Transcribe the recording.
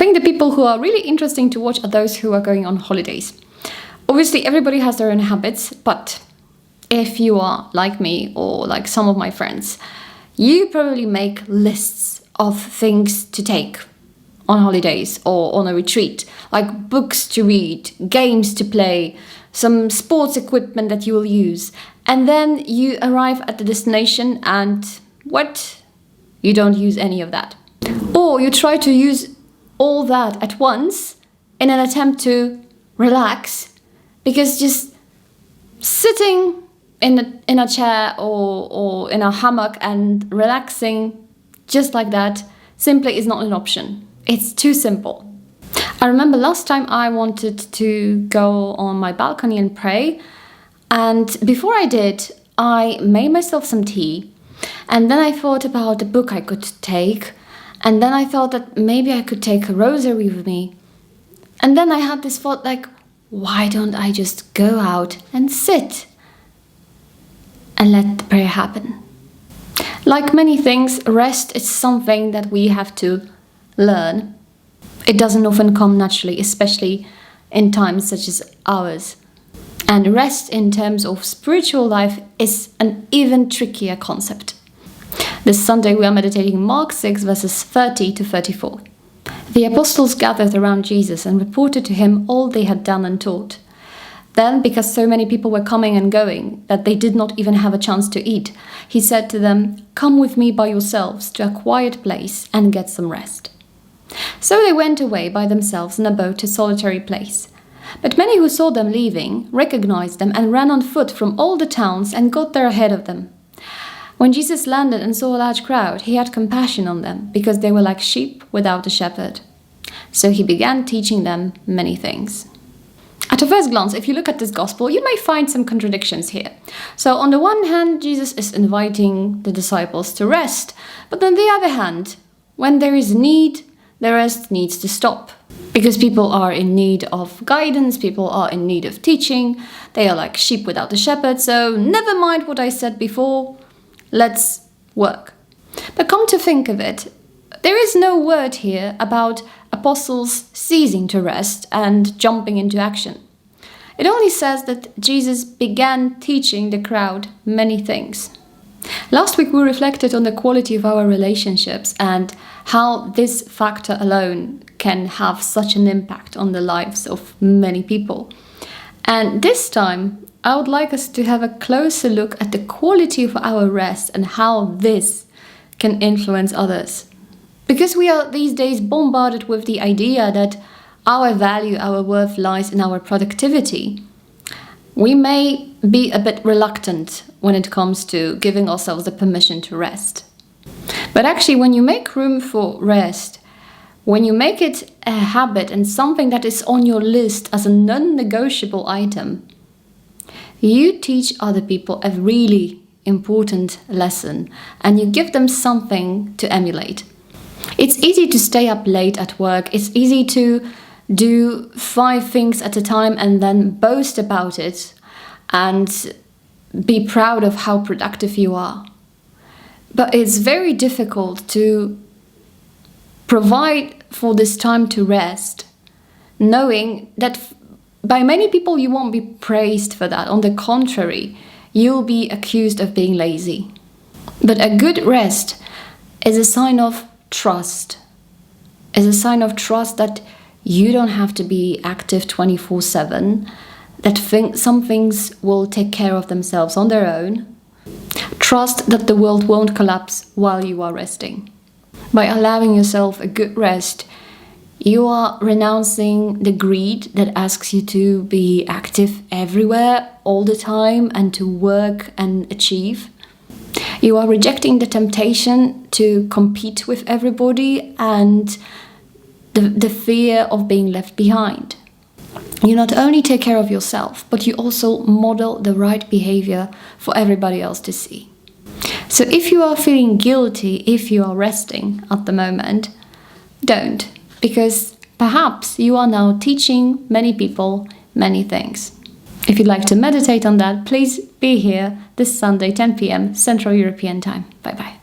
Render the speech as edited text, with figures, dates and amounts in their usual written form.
think the people who are really interesting to watch are those who are going on holidays. Obviously, everybody has their own habits, but if you are like me or like some of my friends, you probably make lists of things to take on holidays or on a retreat, like books to read, games to play, some sports equipment that you will use. And then you arrive at the destination and what? You don't use any of that. Or you try to use all that at once in an attempt to relax, because just sitting in a chair or in a hammock and relaxing just like that simply is not an option. It's too simple. I remember last time I wanted to go on my balcony and pray, and before I did, I made myself some tea, and then I thought about a book I could take, and then I thought that maybe I could take a rosary with me. And then I had this thought like, why don't I just go out and sit and let the prayer happen? Like many things, rest is something that we have to learn. It doesn't often come naturally, especially in times such as ours. And rest in terms of spiritual life is an even trickier concept. This Sunday we are meditating Mark 6 verses 30 to 34. The apostles gathered around Jesus and reported to him all they had done and taught. Then, because so many people were coming and going that they did not even have a chance to eat, he said to them, "Come with me by yourselves to a quiet place and get some rest." So they went away by themselves in a boat to a solitary place. But many who saw them leaving recognized them and ran on foot from all the towns and got there ahead of them. When Jesus landed and saw a large crowd, he had compassion on them, because they were like sheep without a shepherd. So he began teaching them many things. At a first glance, if you look at this gospel, you may find some contradictions here. So on the one hand, Jesus is inviting the disciples to rest, but on the other hand, when there is need, the rest needs to stop. Because people are in need of guidance, people are in need of teaching, they are like sheep without a shepherd, so never mind what I said before, let's work. But come to think of it, there is no word here about apostles ceasing to rest and jumping into action. It only says that Jesus began teaching the crowd many things. Last week we reflected on the quality of our relationships and how this factor alone can have such an impact on the lives of many people. And this time I would like us to have a closer look at the quality of our rest and how this can influence others. Because we are these days bombarded with the idea that our value, our worth lies in our productivity, we may be a bit reluctant when it comes to giving ourselves the permission to rest. But actually, when you make room for rest, when you make it a habit and something that is on your list as a non-negotiable item, you teach other people a really important lesson and you give them something to emulate. It's easy to stay up late at work. It's easy to do 5 things at a time and then boast about it and be proud of how productive you are. But it's very difficult to provide for this time to rest, knowing that by many people you won't be praised for that. On the contrary, you'll be accused of being lazy. But a good rest is a sign of trust. Is a sign of trust that you don't have to be active 24/7, that some things will take care of themselves on their own. Trust that the world won't collapse while you are resting. By allowing yourself a good rest, you are renouncing the greed that asks you to be active everywhere all the time and to work and achieve. You are rejecting the temptation to compete with everybody and the fear of being left behind. You not only take care of yourself, but you also model the right behavior for everybody else to see. So if you are feeling guilty if you are resting at the moment, don't, because perhaps you are now teaching many people many things. If you'd like to meditate on that, please be here this Sunday, 10 p.m. Central European Time. Bye-bye.